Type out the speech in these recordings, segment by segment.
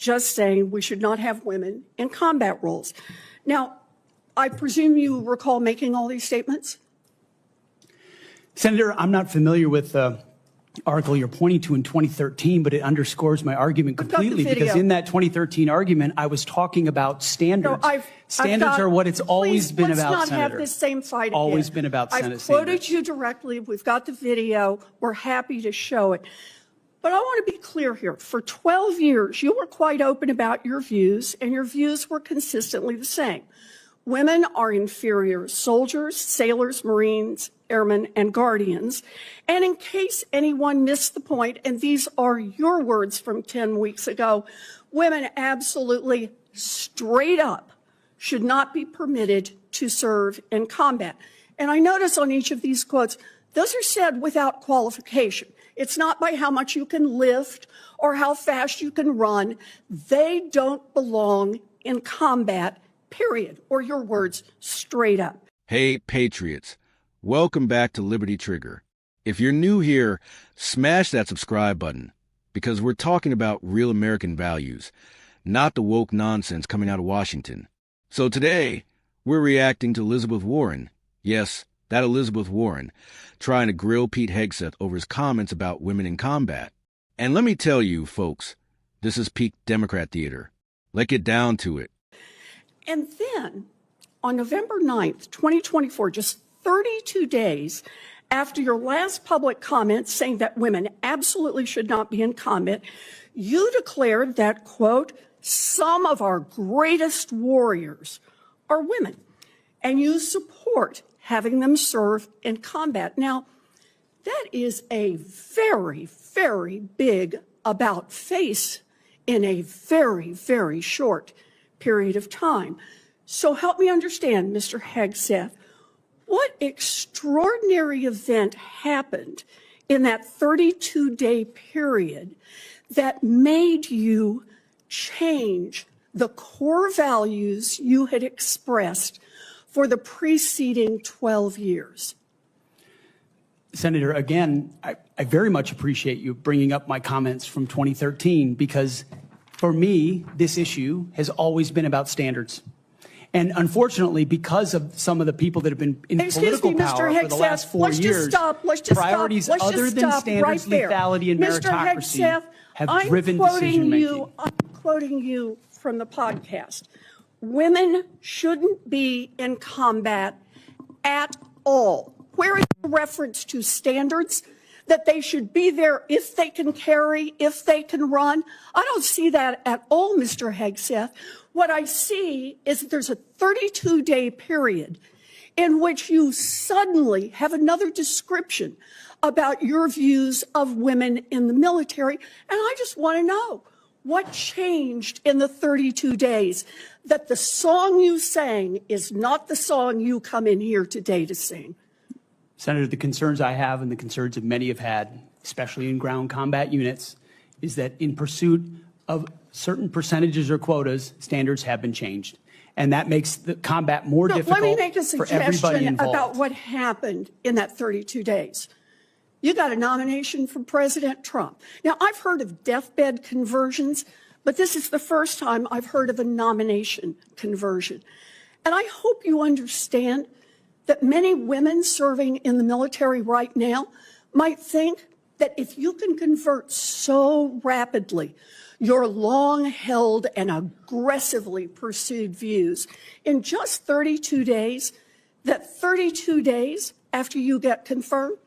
just saying we should not have women in combat roles. Now, I presume you recall making all these statements? Senator, I'm not familiar with the article you're pointing to in 2013, but it underscores my argument completely, because in that 2013 argument, I was talking about standards. No, standards are what it's always been about, let's not Senator. have this same fight again. Always been about Senate I've quoted standards. you directly. We've got the video. We're happy to show it. But I want to be clear here. For 12 years, you were quite open about your views, and your views were consistently the same. Women are inferior soldiers, sailors, Marines, airmen, and guardians. And in case anyone missed the point, and these are your words from 10 weeks ago, women absolutely straight up should not be permitted to serve in combat. And I notice on each of these quotes, those are said without qualification. It's not by how much you can lift or how fast you can run. They don't belong in combat, period. Or your words, straight up. Hey, Patriots. Welcome back to Liberty Trigger. If you're new here, smash that subscribe button, because we're talking about real American values, not the woke nonsense coming out of Washington. So today, we're reacting to Elizabeth Warren. Yes, that Elizabeth Warren, trying to grill Pete Hegseth over his comments about women in combat. And let me tell you, folks, this is peak Democrat theater. Let's get down to it. And then, on November 9th, 2024, just 32 days after your last public comment saying that women absolutely should not be in combat, you declared that, quote, some of our greatest warriors are women, and you support having them serve in combat. Now, that is a very, very big about face in a very, very short period of time. So help me understand, Mr. Hegseth, what extraordinary event happened in that 32-day period that made you change the core values you had expressed for the preceding 12 years? Senator, again, I very much appreciate you bringing up my comments from 2013, because for me, this issue has always been about standards. And unfortunately, because of some of the people that have been in political power for the last 4 years, priorities other than standards, lethality, and meritocracy have driven decision-making. I'm quoting you from the podcast. Women shouldn't be in combat at all. Where is the reference to standards? That they should be there if they can carry, if they can run? I don't see that at all, Mr. Hegseth. What I see is that there's a 32-day period in which you suddenly have another description about your views of women in the military. And I just want to know, what changed in the 32 days that the song you sang is not the song you come in here today to sing? Senator, the concerns I have, and the concerns that many have had, especially in ground combat units, is that in pursuit of certain percentages or quotas, standards have been changed. And that makes the combat more difficult for everybody involved. Let me make a suggestion about what happened in that 32 days. You got a nomination from President Trump. Now, I've heard of deathbed conversions, but this is the first time I've heard of a nomination conversion. And I hope you understand that many women serving in the military right now might think that if you can convert so rapidly your long-held and aggressively pursued views in just 32 days, that 32 days after you get confirmed,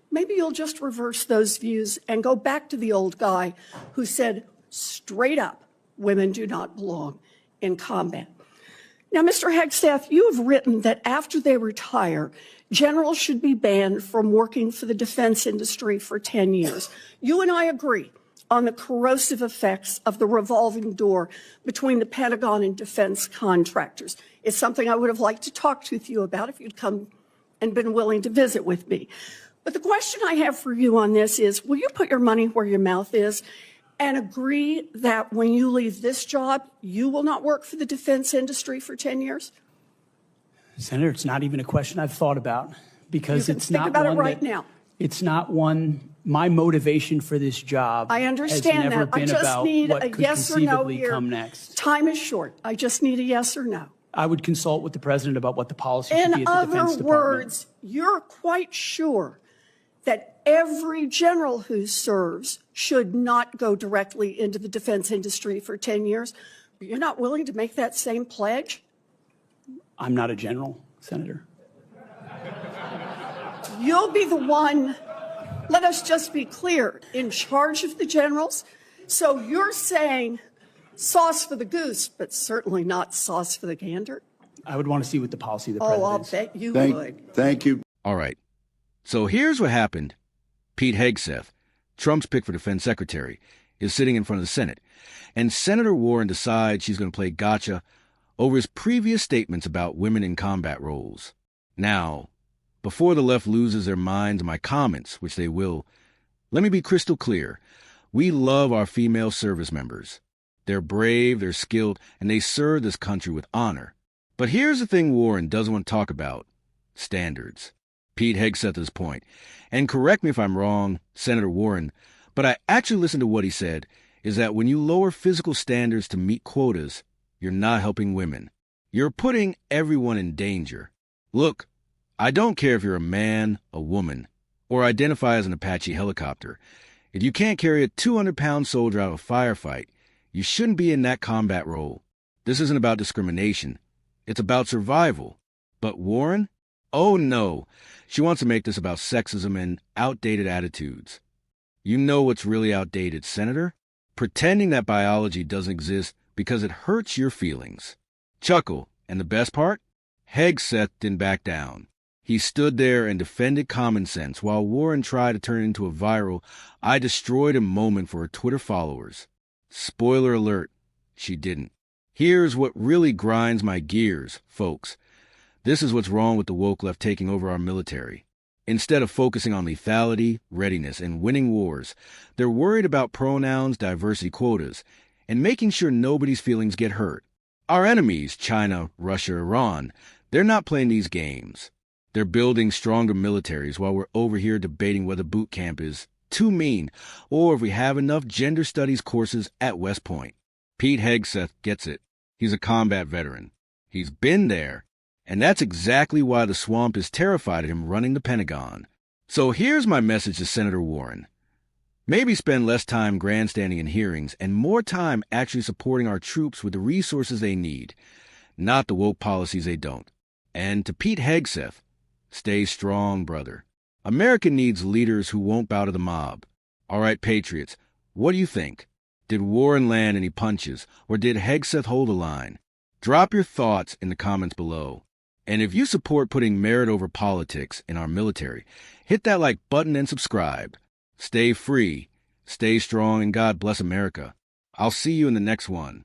maybe you'll just reverse those views and go back to the old guy who said straight up, women do not belong in combat. Now, Mr. Hegseth, you have written that after they retire, generals should be banned from working for the defense industry for 10 years. You and I agree on the corrosive effects of the revolving door between the Pentagon and defense contractors. It's something I would have liked to talk to you about if you'd come and been willing to visit with me. But the question I have for you on this is, will you put your money where your mouth is and agree that when you leave this job, you will not work for the defense industry for 10 years? Senator, it's not even a question I've thought about, because it's not one right now. It's not one My motivation for this job I understand has never that. I been just about need what a could yes or no conceivably here. come next. Time is short. I just need a yes or no. I would consult with the president about what the policy should be In at the Defense other Department. words, you're quite sure that every general who serves should not go directly into the defense industry for 10 years. But you're not willing to make that same pledge? I'm not a general, Senator. You'll be the one, let us just be clear, in charge of the generals. So you're saying sauce for the goose, but certainly not sauce for the gander? I would want to see what the policy of the Oh, president I'll is. bet you would. Thank you. All right. So here's what happened. Pete Hegseth, Trump's pick for defense secretary, is sitting in front of the Senate, and Senator Warren decides she's going to play gotcha over his previous statements about women in combat roles. Now, before the left loses their mind to my comments, which they will, let me be crystal clear. We love our female service members. They're brave, they're skilled, and they serve this country with honor. But here's the thing Warren doesn't want to talk about: standards. Pete Hegseth's point, and correct me if I'm wrong, Senator Warren, but I actually listened to what he said, is that when you lower physical standards to meet quotas, you're not helping women. You're putting everyone in danger. Look, I don't care if you're a man, a woman, or identify as an Apache helicopter. If you can't carry a 200-pound soldier out of a firefight, you shouldn't be in that combat role. This isn't about discrimination. It's about survival. But Warren? Oh no. She wants to make this about sexism and outdated attitudes. You know what's really outdated, Senator? Pretending that biology doesn't exist because it hurts your feelings. Chuckle, and the best part? Hegseth didn't back down. He stood there and defended common sense while Warren tried to turn it into a viral, I destroyed him moment for her Twitter followers. Spoiler alert, she didn't. Here's what really grinds my gears, folks. This is what's wrong with the woke left taking over our military. Instead of focusing on lethality, readiness, and winning wars, they're worried about pronouns, diversity quotas, and making sure nobody's feelings get hurt. Our enemies, China, Russia, Iran, they're not playing these games. They're building stronger militaries while we're over here debating whether boot camp is too mean or if we have enough gender studies courses at West Point. Pete Hegseth gets it. He's a combat veteran. He's been there. And that's exactly why the swamp is terrified of him running the Pentagon. So here's my message to Senator Warren. Maybe spend less time grandstanding in hearings and more time actually supporting our troops with the resources they need, not the woke policies they don't. And to Pete Hegseth, stay strong, brother. America needs leaders who won't bow to the mob. All right, patriots, what do you think? Did Warren land any punches, or did Hegseth hold a line? Drop your thoughts in the comments below. And if you support putting merit over politics in our military, hit that like button and subscribe. Stay free, stay strong, and God bless America. I'll see you in the next one.